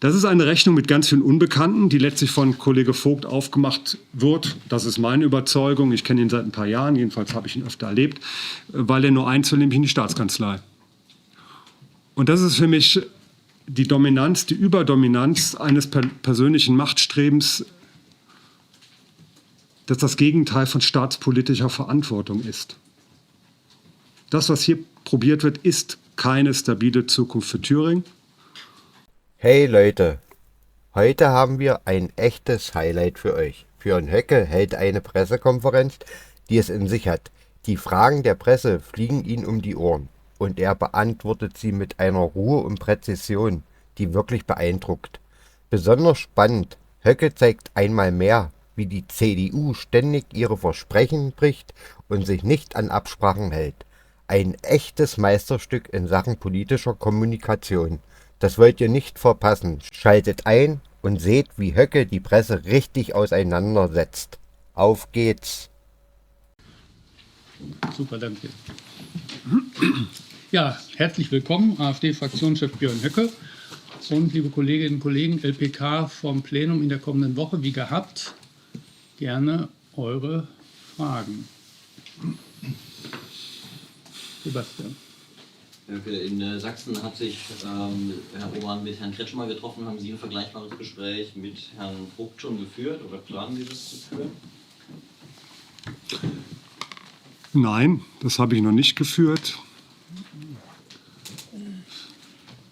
Das ist eine Rechnung mit ganz vielen Unbekannten, die letztlich von Kollege Vogt aufgemacht wird. Das ist meine Überzeugung. Ich kenne ihn seit ein paar Jahren, jedenfalls habe ich ihn öfter erlebt, weil er nur eins will, nämlich in die Staatskanzlei. Und das ist für mich die Dominanz, die Überdominanz eines persönlichen Machtstrebens, das das Gegenteil von staatspolitischer Verantwortung ist. Das, was hier probiert wird, ist keine stabile Zukunft für Thüringen. Hey Leute, heute haben wir ein echtes Highlight für euch. Björn Höcke hält eine Pressekonferenz, die es in sich hat. Die Fragen der Presse fliegen ihm um die Ohren und er beantwortet sie mit einer Ruhe und Präzision, die wirklich beeindruckt. Besonders spannend, Höcke zeigt einmal mehr, wie die CDU ständig ihre Versprechen bricht und sich nicht an Absprachen hält. Ein echtes Meisterstück in Sachen politischer Kommunikation. Das wollt ihr nicht verpassen. Schaltet ein und seht, wie Höcke die Presse richtig auseinandersetzt. Auf geht's! Super, danke. Ja, herzlich willkommen, AfD-Fraktionschef Björn Höcke und liebe Kolleginnen und Kollegen, LPK vom Plenum in der kommenden Woche, wie gehabt, gerne eure Fragen. Sebastian. In Sachsen hat sich Herr Roman mit Herrn Kretschmer getroffen. Haben Sie ein vergleichbares Gespräch mit Herrn Vogt schon geführt oder planen Sie das zu führen? Nein, das habe ich noch nicht geführt.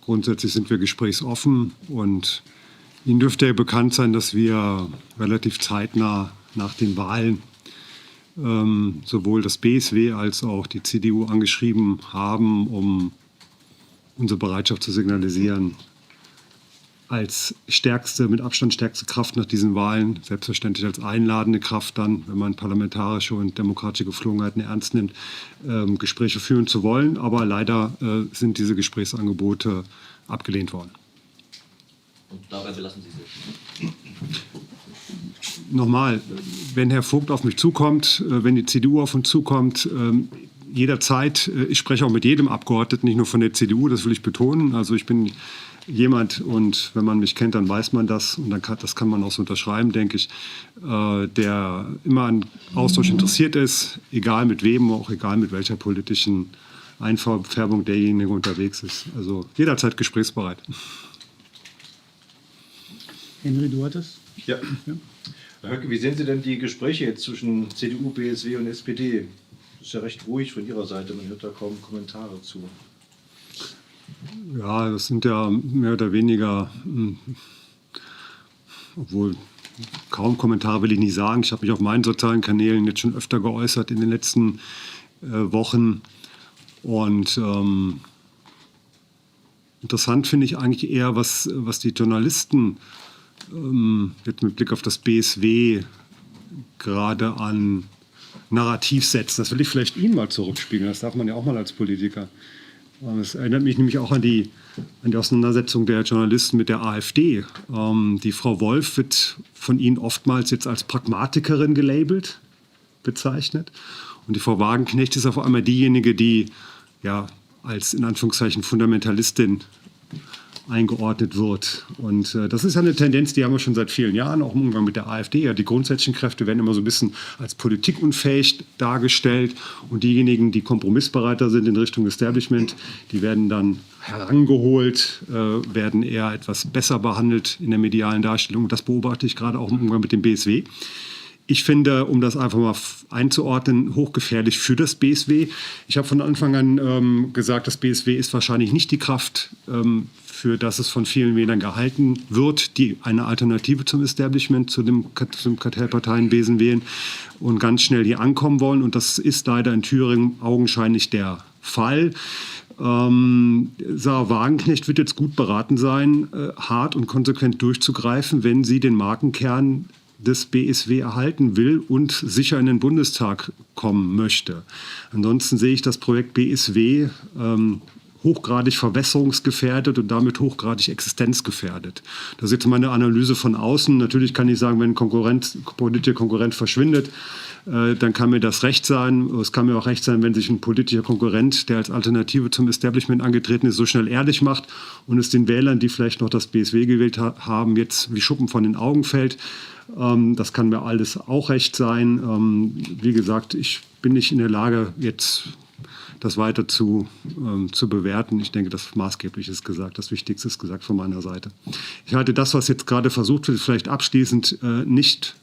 Grundsätzlich sind wir gesprächsoffen und Ihnen dürfte ja bekannt sein, dass wir relativ zeitnah nach den Wahlen sowohl das BSW als auch die CDU angeschrieben haben, um unsere Bereitschaft zu signalisieren, als stärkste, mit Abstand stärkste Kraft nach diesen Wahlen, selbstverständlich als einladende Kraft dann, wenn man parlamentarische und demokratische Geflogenheiten ernst nimmt, Gespräche führen zu wollen. Aber leider sind diese Gesprächsangebote abgelehnt worden. Und dabei belassen Sie sich? Nochmal, wenn Herr Vogt auf mich zukommt, wenn die CDU auf uns zukommt, jederzeit, ich spreche auch mit jedem Abgeordneten, nicht nur von der CDU, das will ich betonen. Also ich bin jemand, und wenn man mich kennt, dann weiß man das, und das kann man auch so unterschreiben, denke ich, der immer an Austausch interessiert ist, egal mit wem, auch egal mit welcher politischen Einfärbung derjenige unterwegs ist. Also jederzeit gesprächsbereit. Henry, du hattest? Ja. Herr Höcke, wie sehen Sie denn die Gespräche jetzt zwischen CDU, BSW und SPD? Das ist ja recht ruhig von Ihrer Seite, man hört da kaum Kommentare zu. Ja, das sind ja mehr oder weniger, obwohl kaum Kommentare will ich nicht sagen. Ich habe mich auf meinen sozialen Kanälen jetzt schon öfter geäußert in den letzten Wochen. Und interessant finde ich eigentlich eher, was die Journalisten jetzt mit Blick auf das BSW gerade an Narrativ setzen. Das will ich vielleicht Ihnen mal zurückspiegeln. Das darf man ja auch mal als Politiker. Das erinnert mich nämlich auch an die Auseinandersetzung der Journalisten mit der AfD. Die Frau Wolf wird von Ihnen oftmals jetzt als Pragmatikerin gelabelt, bezeichnet. Und die Frau Wagenknecht ist auf einmal diejenige, die ja als in Anführungszeichen Fundamentalistin eingeordnet wird. Und das ist ja eine Tendenz, die haben wir schon seit vielen Jahren, auch im Umgang mit der AfD. Ja, die grundsätzlichen Kräfte werden immer so ein bisschen als politikunfähig dargestellt. Und diejenigen, die kompromissbereiter sind in Richtung Establishment, die werden dann herangeholt, werden eher etwas besser behandelt in der medialen Darstellung. Und das beobachte ich gerade auch im Umgang mit dem BSW. Ich finde, um das einfach mal einzuordnen, hochgefährlich für das BSW. Ich habe von Anfang an gesagt, das BSW ist wahrscheinlich nicht die Kraft, für das es von vielen Wählern gehalten wird, die eine Alternative zum Establishment, zum Kartellparteienwesen wählen und ganz schnell hier ankommen wollen. Und das ist leider in Thüringen augenscheinlich der Fall. Sarah Wagenknecht wird jetzt gut beraten sein, hart und konsequent durchzugreifen, wenn sie den Markenkern des BSW erhalten will und sicher in den Bundestag kommen möchte. Ansonsten sehe ich das Projekt BSW hochgradig verwässerungsgefährdet und damit hochgradig existenzgefährdet. Das ist jetzt meine Analyse von außen. Natürlich kann ich sagen, wenn ein politischer Konkurrent verschwindet, dann kann mir das recht sein. Es kann mir auch recht sein, wenn sich ein politischer Konkurrent, der als Alternative zum Establishment angetreten ist, so schnell ehrlich macht und es den Wählern, die vielleicht noch das BSW gewählt haben, jetzt wie Schuppen von den Augen fällt. Das kann mir alles auch recht sein. Wie gesagt, ich bin nicht in der Lage, jetzt das weiter zu bewerten. Ich denke, das Maßgebliche ist gesagt, das Wichtigste ist gesagt von meiner Seite. Ich halte das, was jetzt gerade versucht wird, vielleicht abschließend nicht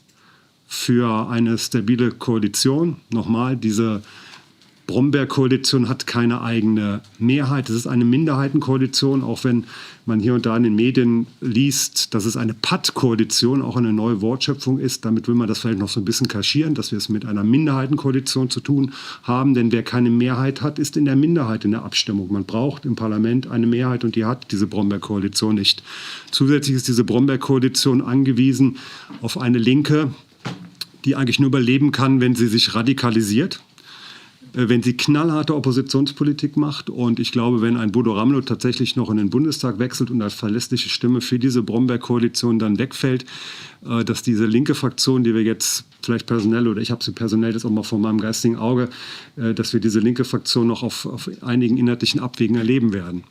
für eine stabile Koalition. Nochmal, diese Bromberg-Koalition hat keine eigene Mehrheit. Es ist eine Minderheitenkoalition, auch wenn man hier und da in den Medien liest, dass es eine Patt-Koalition, auch eine neue Wortschöpfung ist. Damit will man das vielleicht noch so ein bisschen kaschieren, dass wir es mit einer Minderheitenkoalition zu tun haben. Denn wer keine Mehrheit hat, ist in der Minderheit in der Abstimmung. Man braucht im Parlament eine Mehrheit und die hat diese Bromberg-Koalition nicht. Zusätzlich ist diese Bromberg-Koalition angewiesen auf eine Linke, die eigentlich nur überleben kann, wenn sie sich radikalisiert, wenn sie knallharte Oppositionspolitik macht. Und ich glaube, wenn ein Bodo Ramelow tatsächlich noch in den Bundestag wechselt und als verlässliche Stimme für diese Bromberg-Koalition dann wegfällt, dass diese linke Fraktion, die wir jetzt vielleicht personell, oder ich habe sie personell jetzt auch mal vor meinem geistigen Auge, dass wir diese linke Fraktion noch auf einigen inhaltlichen Abwägen erleben werden.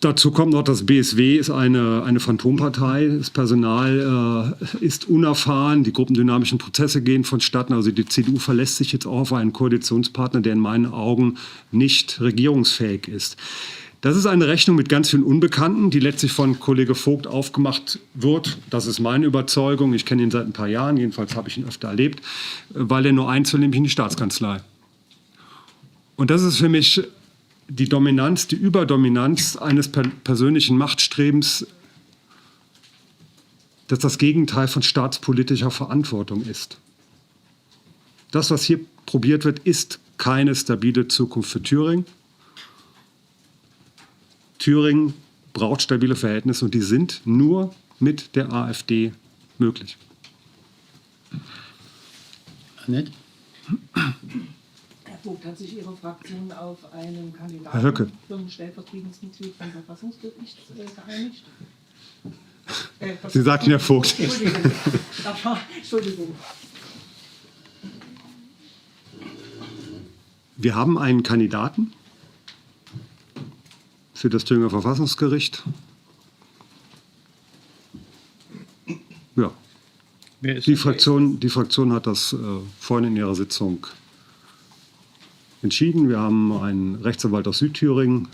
Dazu kommt noch, das BSW ist eine Phantompartei. Das Personal ist unerfahren. Die gruppendynamischen Prozesse gehen vonstatten. Also die CDU verlässt sich jetzt auch auf einen Koalitionspartner, der in meinen Augen nicht regierungsfähig ist. Das ist eine Rechnung mit ganz vielen Unbekannten, die letztlich von Kollege Vogt aufgemacht wird. Das ist meine Überzeugung. Ich kenne ihn seit ein paar Jahren. Jedenfalls habe ich ihn öfter erlebt, weil er nur eins will, nämlich in die Staatskanzlei. Und das ist für mich die Dominanz, die Überdominanz eines persönlichen Machtstrebens, das das Gegenteil von staatspolitischer Verantwortung ist. Das, was hier probiert wird, ist keine stabile Zukunft für Thüringen. Thüringen braucht stabile Verhältnisse und die sind nur mit der AfD möglich. Annette? Herr Vogt, hat sich Ihre Fraktion auf einen Herr Kandidaten Höcke. für ein stellvertretendes Mitglied vom Verfassungsgericht geeinigt? Sie sagten Herr Vogt. Entschuldigung. Wir haben einen Kandidaten für das Thüringer Verfassungsgericht. Ja. Wer ist Die das? Fraktion hat das vorhin in ihrer Sitzung entschieden. Wir haben einen Rechtsanwalt aus Südthüringen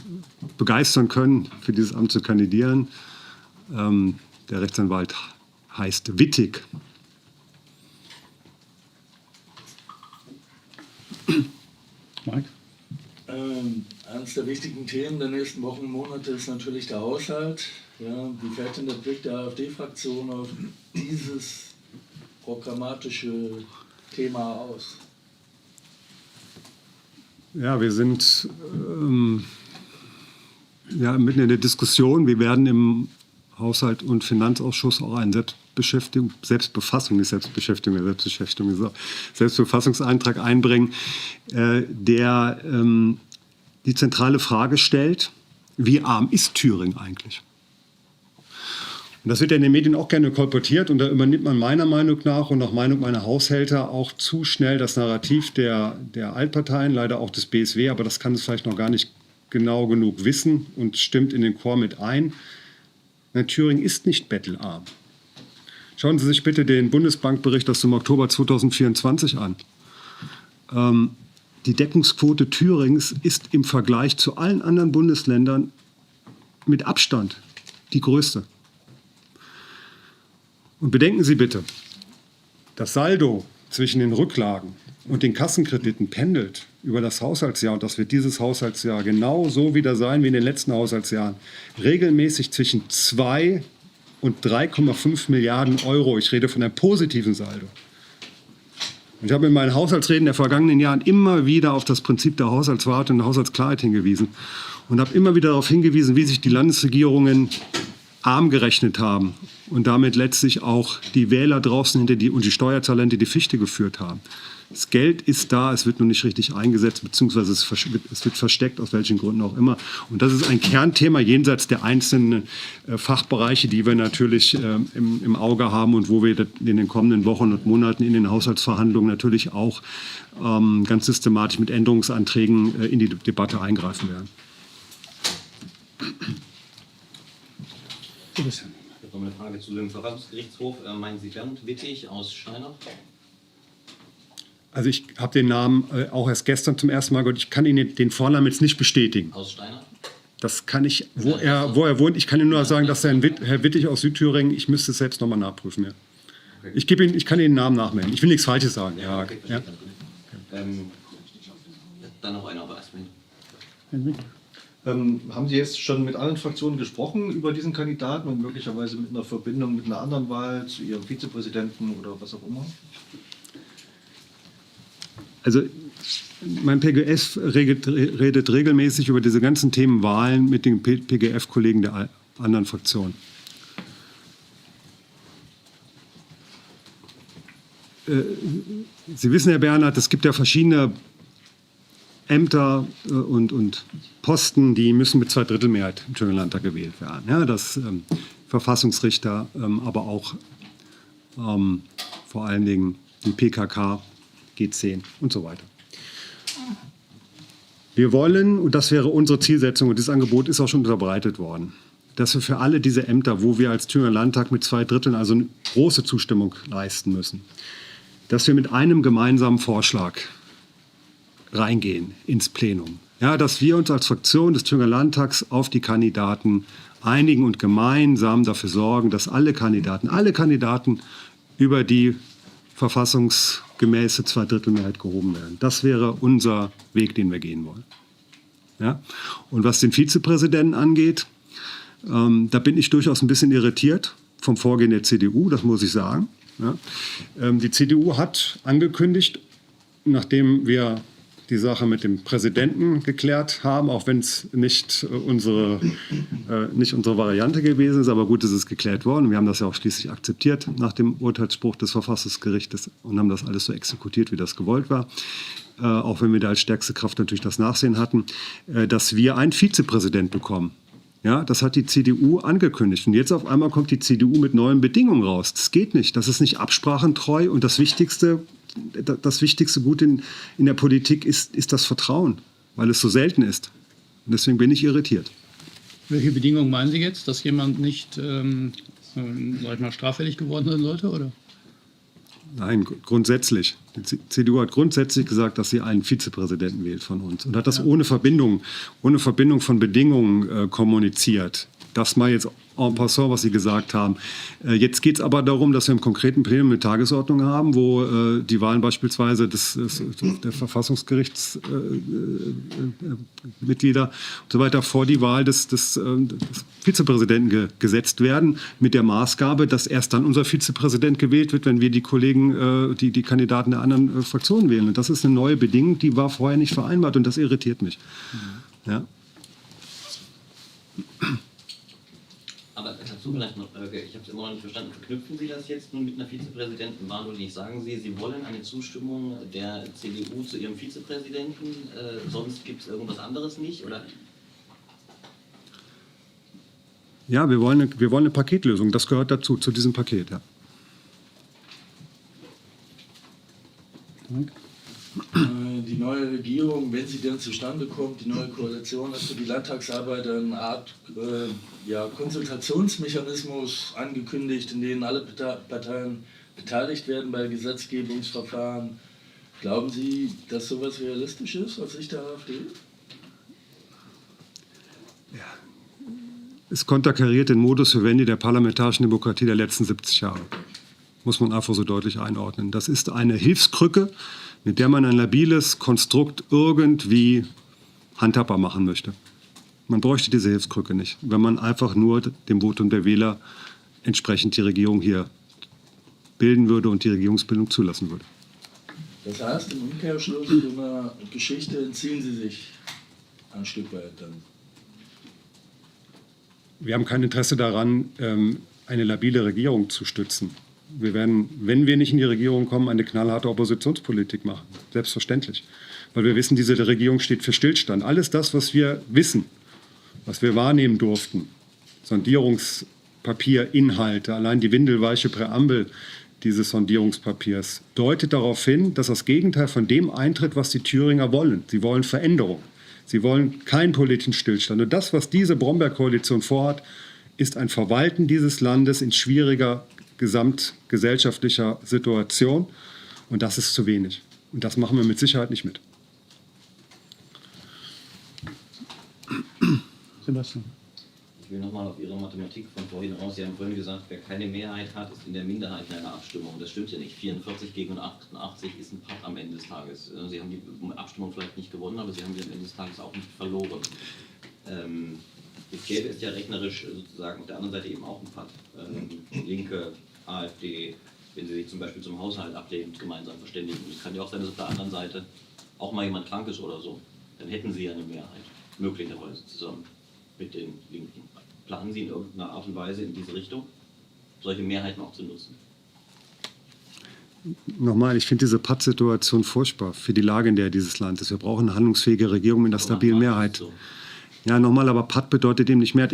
begeistern können, für dieses Amt zu kandidieren. Der Rechtsanwalt heißt Wittig. Mike? Eines der wichtigen Themen der nächsten Wochen und Monate ist natürlich der Haushalt. Ja, wie fällt denn der Blick der AfD-Fraktion auf dieses programmatische Thema aus? Ja, wir sind mitten in der Diskussion. Wir werden im Haushalt- und Finanzausschuss auch einen Selbstbefassungseintrag einbringen, der die zentrale Frage stellt, wie arm ist Thüringen eigentlich? Und das wird ja in den Medien auch gerne kolportiert und da übernimmt man meiner Meinung nach und nach Meinung meiner Haushälter auch zu schnell das Narrativ der Altparteien, leider auch des BSW, aber das kann es vielleicht noch gar nicht genau genug wissen und stimmt in den Chor mit ein. Thüringen ist nicht bettelarm. Schauen Sie sich bitte den Bundesbankbericht aus dem Oktober 2024 an. Die Deckungsquote Thürings ist im Vergleich zu allen anderen Bundesländern mit Abstand die größte. Und bedenken Sie bitte, das Saldo zwischen den Rücklagen und den Kassenkrediten pendelt über das Haushaltsjahr, und das wird dieses Haushaltsjahr genau so wieder sein wie in den letzten Haushaltsjahren, regelmäßig zwischen 2 und 3,5 Milliarden Euro. Ich rede von einem positiven Saldo. Und ich habe in meinen Haushaltsreden der vergangenen Jahren immer wieder auf das Prinzip der Haushaltswahrheit und der Haushaltsklarheit hingewiesen und habe immer wieder darauf hingewiesen, wie sich die Landesregierungen arm gerechnet haben. und damit letztlich auch die Wähler draußen und die Steuerzahler hinter die Fichte geführt haben. Das Geld ist da, es wird nur nicht richtig eingesetzt, beziehungsweise es wird versteckt, aus welchen Gründen auch immer. Und das ist ein Kernthema jenseits der einzelnen Fachbereiche, die wir natürlich im Auge haben und wo wir in den kommenden Wochen und Monaten in den Haushaltsverhandlungen natürlich auch ganz systematisch mit Änderungsanträgen in die Debatte eingreifen werden. Du bist Ich habe noch eine Frage zu dem Verfassungsgerichtshof. Meinen Sie Bernd Wittig aus Steinach? Also ich habe den Namen auch erst gestern zum ersten Mal gehört. Ich kann Ihnen den Vornamen jetzt nicht bestätigen. Aus Steinach? Das kann ich, wo er wohnt. Ich kann Ihnen nur sagen, dass Herr Wittig aus Südthüringen, ich müsste es selbst nochmal nachprüfen. Ja. Okay. Ich kann Ihnen den Namen nachmelden. Ich will nichts Falsches sagen. Ja, Okay, ja. Dann noch einer, aber erstmal. Haben Sie jetzt schon mit allen Fraktionen gesprochen über diesen Kandidaten und möglicherweise mit einer Verbindung mit einer anderen Wahl zu Ihrem Vizepräsidenten oder was auch immer? Also mein PGF redet regelmäßig über diese ganzen Themen Wahlen mit den PGF-Kollegen der anderen Fraktionen. Sie wissen, Herr Bernhard, es gibt ja verschiedene Ämter und Posten, die müssen mit Zweidrittelmehrheit im Thüringer Landtag gewählt werden. Ja, das Verfassungsrichter, aber auch vor allen Dingen die PKK, G10 und so weiter. Wir wollen, und das wäre unsere Zielsetzung, und dieses Angebot ist auch schon unterbreitet worden, dass wir für alle diese Ämter, wo wir als Thüringer Landtag mit 2/3 also eine große Zustimmung leisten müssen, dass wir mit einem gemeinsamen Vorschlag reingehen ins Plenum. Ja, dass wir uns als Fraktion des Thüringer Landtags auf die Kandidaten einigen und gemeinsam dafür sorgen, dass alle Kandidaten über die verfassungsgemäße Zweidrittelmehrheit gehoben werden. Das wäre unser Weg, den wir gehen wollen. Ja? Und was den Vizepräsidenten angeht, da bin ich durchaus ein bisschen irritiert vom Vorgehen der CDU, das muss ich sagen. Ja? Die CDU hat angekündigt, nachdem wir die Sache mit dem Präsidenten geklärt haben, auch wenn es nicht unsere Variante gewesen ist. Aber gut, es ist geklärt worden. Wir haben das ja auch schließlich akzeptiert nach dem Urteilsspruch des Verfassungsgerichtes und haben das alles so exekutiert, wie das gewollt war. Auch wenn wir da als stärkste Kraft natürlich das Nachsehen hatten, dass wir einen Vizepräsident bekommen. Ja, das hat die CDU angekündigt. Und jetzt auf einmal kommt die CDU mit neuen Bedingungen raus. Das geht nicht. Das ist nicht absprachentreu. Und das wichtigste Gut in der Politik ist das Vertrauen, weil es so selten ist. Und deswegen bin ich irritiert. Welche Bedingungen meinen Sie jetzt? Dass jemand nicht sag ich mal, straffällig geworden sein sollte? Oder? Nein, grundsätzlich. Die CDU hat grundsätzlich gesagt, dass sie einen Vizepräsidenten wählt von uns und hat das ohne Verbindung von Bedingungen kommuniziert. Das mal jetzt en passant, was Sie gesagt haben. Jetzt geht es aber darum, dass wir im konkreten Plenum eine Tagesordnung haben, wo die Wahlen beispielsweise der Verfassungsgerichtsmitglieder und so weiter vor die Wahl des Vizepräsidenten gesetzt werden, mit der Maßgabe, dass erst dann unser Vizepräsident gewählt wird, wenn wir die Kollegen, die Kandidaten der anderen Fraktionen wählen. Und das ist eine neue Bedingung, die war vorher nicht vereinbart und das irritiert mich. Ja. Aber dazu vielleicht noch, ich habe es immer noch nicht verstanden, verknüpfen Sie das jetzt nun mit einer Vizepräsidentenwahl oder nicht? Sagen Sie, Sie wollen eine Zustimmung der CDU zu Ihrem Vizepräsidenten, sonst gibt es irgendwas anderes nicht? Oder? Ja, wir wollen eine Paketlösung, das gehört dazu, zu diesem Paket. Ja. Die neue Regierung, wenn sie denn zustande kommt, die neue Koalition hat für die Landtagsarbeit eine Art Konsultationsmechanismus angekündigt, in dem alle Parteien beteiligt werden bei Gesetzgebungsverfahren. Glauben Sie, dass sowas realistisch ist aus Sicht der AfD? Es konterkariert den Modus vivendi der parlamentarischen Demokratie der letzten 70 Jahre. Muss man einfach so deutlich einordnen. Das ist eine Hilfskrücke, mit der man ein labiles Konstrukt irgendwie handhabbar machen möchte. Man bräuchte diese Hilfskrücke nicht, wenn man einfach nur dem Votum der Wähler entsprechend die Regierung hier bilden würde und die Regierungsbildung zulassen würde. Das heißt, im Umkehrschluss in einer Geschichte entziehen Sie sich ein Stück weit dann. Wir haben kein Interesse daran, eine labile Regierung zu stützen. Wir werden, wenn wir nicht in die Regierung kommen, eine knallharte Oppositionspolitik machen. Selbstverständlich. Weil wir wissen, diese Regierung steht für Stillstand. Alles das, was wir wissen, was wir wahrnehmen durften, Sondierungspapierinhalte, allein die windelweiche Präambel dieses Sondierungspapiers, deutet darauf hin, dass das Gegenteil von dem eintritt, was die Thüringer wollen. Sie wollen Veränderung. Sie wollen keinen politischen Stillstand. Und das, was diese Bromberg-Koalition vorhat, ist ein Verwalten dieses Landes in schwieriger gesamtgesellschaftlicher Situation. Und das ist zu wenig. Und das machen wir mit Sicherheit nicht mit. Sebastian. Ich will nochmal auf Ihre Mathematik von vorhin raus. Sie haben vorhin gesagt, wer keine Mehrheit hat, ist in der Minderheit in einer Abstimmung. Das stimmt ja nicht. 44 gegen 88 ist ein Patt am Ende des Tages. Sie haben die Abstimmung vielleicht nicht gewonnen, aber Sie haben sie am Ende des Tages auch nicht verloren. Jetzt gäbe es ja rechnerisch sozusagen auf der anderen Seite eben auch ein Patt. Linke, AfD, wenn sie sich zum Beispiel zum Haushalt ablehnend gemeinsam verständigen. Es kann ja auch sein, dass auf der anderen Seite auch mal jemand krank ist oder so. Dann hätten Sie ja eine Mehrheit, möglicherweise zusammen mit den Linken. Planen Sie in irgendeiner Art und Weise in diese Richtung, solche Mehrheiten auch zu nutzen? Nochmal, ich finde diese Pattsituation furchtbar für die Lage, in der dieses Land ist. Wir brauchen eine handlungsfähige Regierung mit einer stabilen Mehrheit. So. Ja, nochmal, aber Patt bedeutet eben nicht Mehrheit.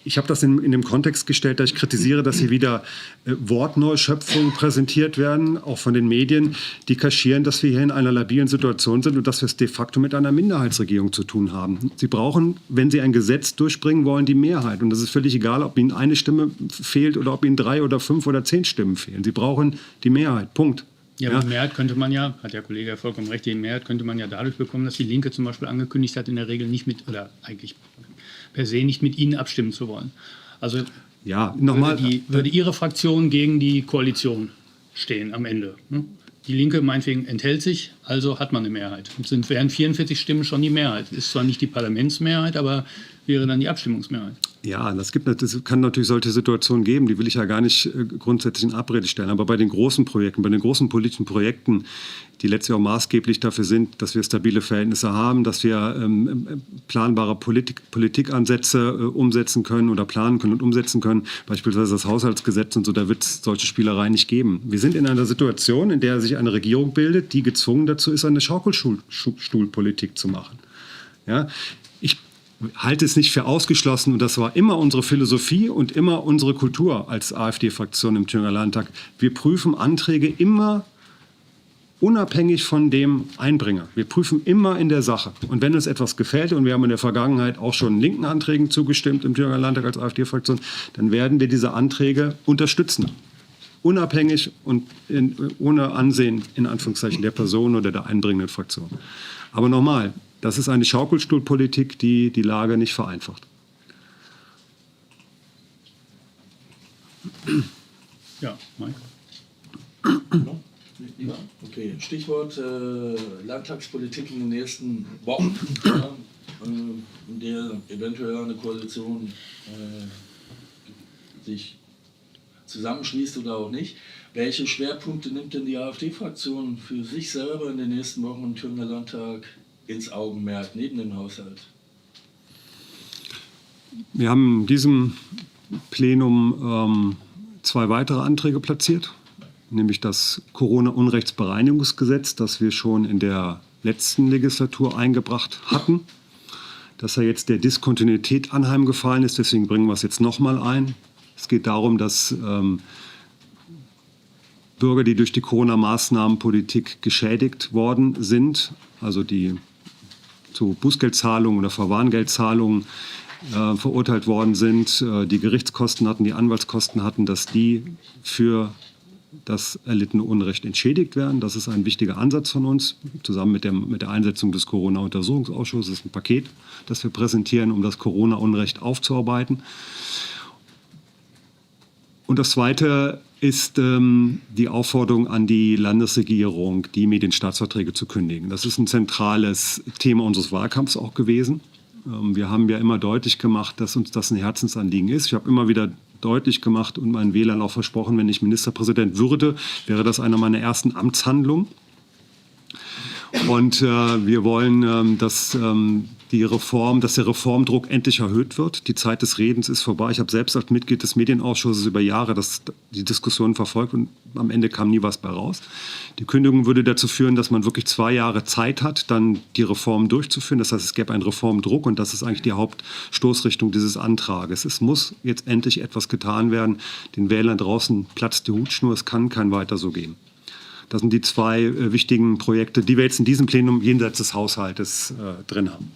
Ich hab das in dem Kontext gestellt, dass ich kritisiere, dass hier wieder Wortneuschöpfungen präsentiert werden, auch von den Medien, die kaschieren, dass wir hier in einer labilen Situation sind und dass wir es de facto mit einer Minderheitsregierung zu tun haben. Sie brauchen, wenn Sie ein Gesetz durchbringen wollen, die Mehrheit. Und das ist völlig egal, ob Ihnen eine Stimme fehlt oder ob Ihnen 3 oder 5 oder 10 Stimmen fehlen. Sie brauchen die Mehrheit. Punkt. Ja, die Mehrheit könnte man ja, hat der Kollege ja vollkommen recht, die Mehrheit könnte man ja dadurch bekommen, dass die Linke zum Beispiel angekündigt hat, in der Regel nicht mit, oder eigentlich per se nicht mit Ihnen abstimmen zu wollen. Also ja, nochmal, würde Ihre Fraktion gegen die Koalition stehen am Ende. Ne? Die Linke meinetwegen enthält sich, also hat man eine Mehrheit. Wären 44 Stimmen schon die Mehrheit. Ist zwar nicht die Parlamentsmehrheit, aber wäre dann die Abstimmungsmehrheit. Ja, das kann natürlich solche Situationen geben, die will ich ja gar nicht grundsätzlich in Abrede stellen. Aber bei den großen Projekten, bei den großen politischen Projekten, die letztlich auch maßgeblich dafür sind, dass wir stabile Verhältnisse haben, dass wir planbare Politikansätze umsetzen können oder planen können und umsetzen können, beispielsweise das Haushaltsgesetz und so, da wird es solche Spielereien nicht geben. Wir sind in einer Situation, in der sich eine Regierung bildet, die gezwungen dazu ist, eine Schaukelstuhlpolitik zu machen. Ja? Ich halte es nicht für ausgeschlossen, und das war immer unsere Philosophie und immer unsere Kultur als AfD-Fraktion im Thüringer Landtag. Wir prüfen Anträge immer unabhängig von dem Einbringer. Wir prüfen immer in der Sache. Und wenn uns etwas gefällt, und wir haben in der Vergangenheit auch schon linken Anträgen zugestimmt im Thüringer Landtag als AfD-Fraktion, dann werden wir diese Anträge unterstützen. Unabhängig und ohne Ansehen, in Anführungszeichen, der Person oder der einbringenden Fraktion. Aber nochmal, das ist eine Schaukelstuhlpolitik, die die Lage nicht vereinfacht. Ja, Mike. Ja, okay. Stichwort Landtagspolitik in den nächsten Wochen, ja, in der eventuell eine Koalition sich zusammenschließt oder auch nicht. Welche Schwerpunkte nimmt denn die AfD-Fraktion für sich selber in den nächsten Wochen im Thüringer Landtag ins Augenmerk, neben dem Haushalt? Wir haben in diesem Plenum 2 weitere Anträge platziert, nämlich das Corona-Unrechtsbereinigungsgesetz, das wir schon in der letzten Legislatur eingebracht hatten, dass er jetzt der Diskontinuität anheimgefallen ist, deswegen bringen wir es jetzt nochmal ein. Es geht darum, dass Bürger, die durch die Corona-Maßnahmenpolitik geschädigt worden sind, also die zu Bußgeldzahlungen oder Verwarngeldzahlungen verurteilt worden sind, die Gerichtskosten hatten, die Anwaltskosten hatten, dass die für das erlittene Unrecht entschädigt werden. Das ist ein wichtiger Ansatz von uns, zusammen mit der Einsetzung des Corona-Untersuchungsausschusses. Das ist ein Paket, das wir präsentieren, um das Corona-Unrecht aufzuarbeiten. Und das Zweite ist die Aufforderung an die Landesregierung, die Medienstaatsverträge zu kündigen. Das ist ein zentrales Thema unseres Wahlkampfs auch gewesen. Wir haben ja immer deutlich gemacht, dass uns das ein Herzensanliegen ist. Ich habe immer wieder deutlich gemacht und meinen Wählern auch versprochen, wenn ich Ministerpräsident würde, wäre das eine meiner ersten Amtshandlungen. Und wir wollen, dass der Reformdruck endlich erhöht wird. Die Zeit des Redens ist vorbei. Ich habe selbst als Mitglied des Medienausschusses über Jahre die Diskussion verfolgt und am Ende kam nie was bei raus. Die Kündigung würde dazu führen, dass man wirklich 2 Jahre Zeit hat, dann die Reform durchzuführen. Das heißt, es gäbe einen Reformdruck und das ist eigentlich die Hauptstoßrichtung dieses Antrages. Es muss jetzt endlich etwas getan werden. Den Wählern draußen platzt die Hutschnur. Es kann kein weiter so gehen. Das sind die 2 wichtigen Projekte, die wir jetzt in diesem Plenum jenseits des Haushaltes drin haben.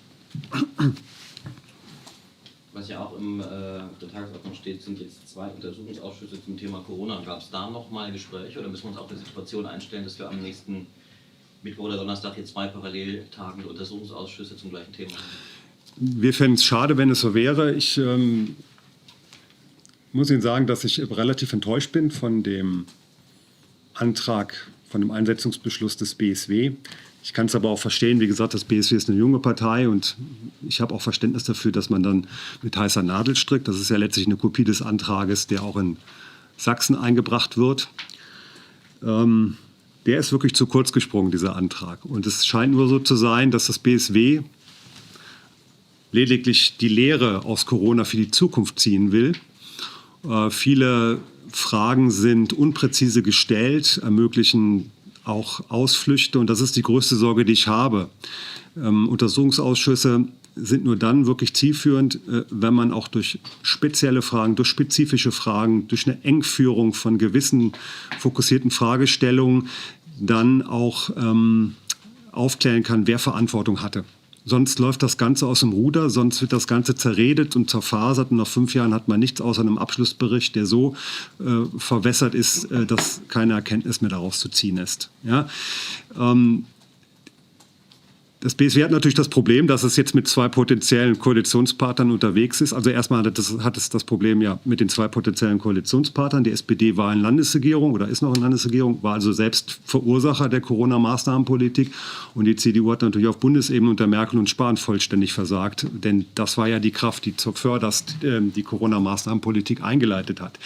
Was ja auch in der Tagesordnung steht, sind jetzt 2 Untersuchungsausschüsse zum Thema Corona. Gab es da nochmal Gespräche oder müssen wir uns auf die Situation einstellen, dass wir am nächsten Mittwoch oder Donnerstag hier 2 parallel tagende Untersuchungsausschüsse zum gleichen Thema haben? Wir fänden es schade, wenn es so wäre. Ich muss Ihnen sagen, dass ich relativ enttäuscht bin von dem Antrag, von dem Einsetzungsbeschluss des BSW. Ich kann es aber auch verstehen, wie gesagt, das BSW ist eine junge Partei und ich habe auch Verständnis dafür, dass man dann mit heißer Nadel strickt. Das ist ja letztlich eine Kopie des Antrages, der auch in Sachsen eingebracht wird. Der ist wirklich zu kurz gesprungen, dieser Antrag. Und es scheint nur so zu sein, dass das BSW lediglich die Lehre aus Corona für die Zukunft ziehen will. Viele Fragen sind unpräzise gestellt, ermöglichen auch Ausflüchte und das ist die größte Sorge, die ich habe. Untersuchungsausschüsse sind nur dann wirklich zielführend, wenn man auch durch spezielle Fragen, durch spezifische Fragen, durch eine Engführung von gewissen fokussierten Fragestellungen dann auch aufklären kann, wer Verantwortung hatte. Sonst läuft das Ganze aus dem Ruder, sonst wird das Ganze zerredet und zerfasert und nach 5 Jahren hat man nichts außer einem Abschlussbericht, der so verwässert ist, dass keine Erkenntnis mehr daraus zu ziehen ist. Ja? Das BSW hat natürlich das Problem, dass es jetzt mit 2 potenziellen Koalitionspartnern unterwegs ist. Also erstmal hat es das Problem ja mit den 2 potenziellen Koalitionspartnern. Die SPD war in Landesregierung oder ist noch in Landesregierung, war also selbst Verursacher der Corona-Maßnahmenpolitik. Und die CDU hat natürlich auf Bundesebene unter Merkel und Spahn vollständig versagt. Denn das war ja die Kraft, die zuvörderst die Corona-Maßnahmenpolitik eingeleitet hat.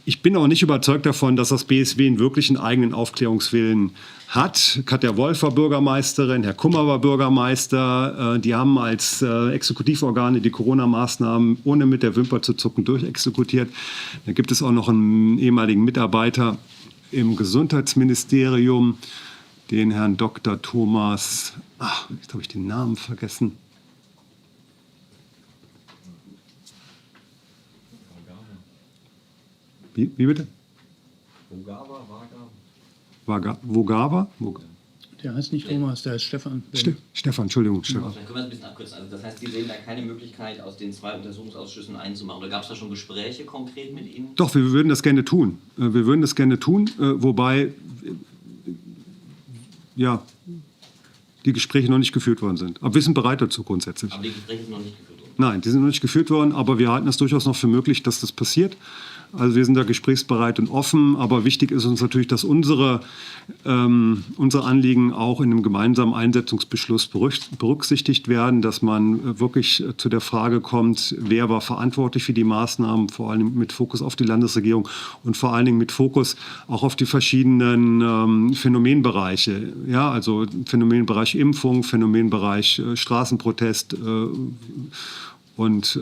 Ich bin auch nicht überzeugt davon, dass das BSW einen wirklichen eigenen Aufklärungswillen hat. Katja Wolf war Bürgermeisterin, Herr Kummer war Bürgermeister. Die haben als Exekutivorgane die Corona-Maßnahmen ohne mit der Wimper zu zucken durchexekutiert. Da gibt es auch noch einen ehemaligen Mitarbeiter im Gesundheitsministerium, den Herrn Dr. Thomas, jetzt habe ich den Namen vergessen. Wie bitte? Vogava? Der heißt nicht Thomas, der heißt Stefan. Stefan, Entschuldigung. Stefan. Dann können wir es ein bisschen abkürzen. Also das heißt, Sie sehen da keine Möglichkeit, aus den 2 Untersuchungsausschüssen einen zu machen. Oder gab es da schon Gespräche konkret mit Ihnen? Doch, wir würden das gerne tun. Wobei die Gespräche noch nicht geführt worden sind. Aber wir sind bereit dazu grundsätzlich. Aber die Gespräche sind noch nicht geführt worden? Nein, die sind noch nicht geführt worden, aber wir halten es durchaus noch für möglich, dass das passiert. Also wir sind da gesprächsbereit und offen, aber wichtig ist uns natürlich, dass unsere Anliegen auch in einem gemeinsamen Einsetzungsbeschluss berücksichtigt werden, dass man wirklich zu der Frage kommt, wer war verantwortlich für die Maßnahmen, vor allem mit Fokus auf die Landesregierung und vor allen Dingen mit Fokus auch auf die verschiedenen Phänomenbereiche. Ja, also Phänomenbereich Impfung, Phänomenbereich Straßenprotest und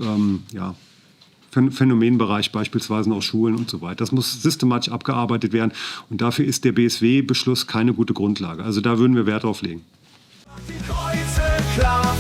Phänomenbereich beispielsweise auch Schulen und so weiter. Das muss systematisch abgearbeitet werden und dafür ist der BSW-Beschluss keine gute Grundlage. Also da würden wir Wert drauf legen. Die Kreuze klar.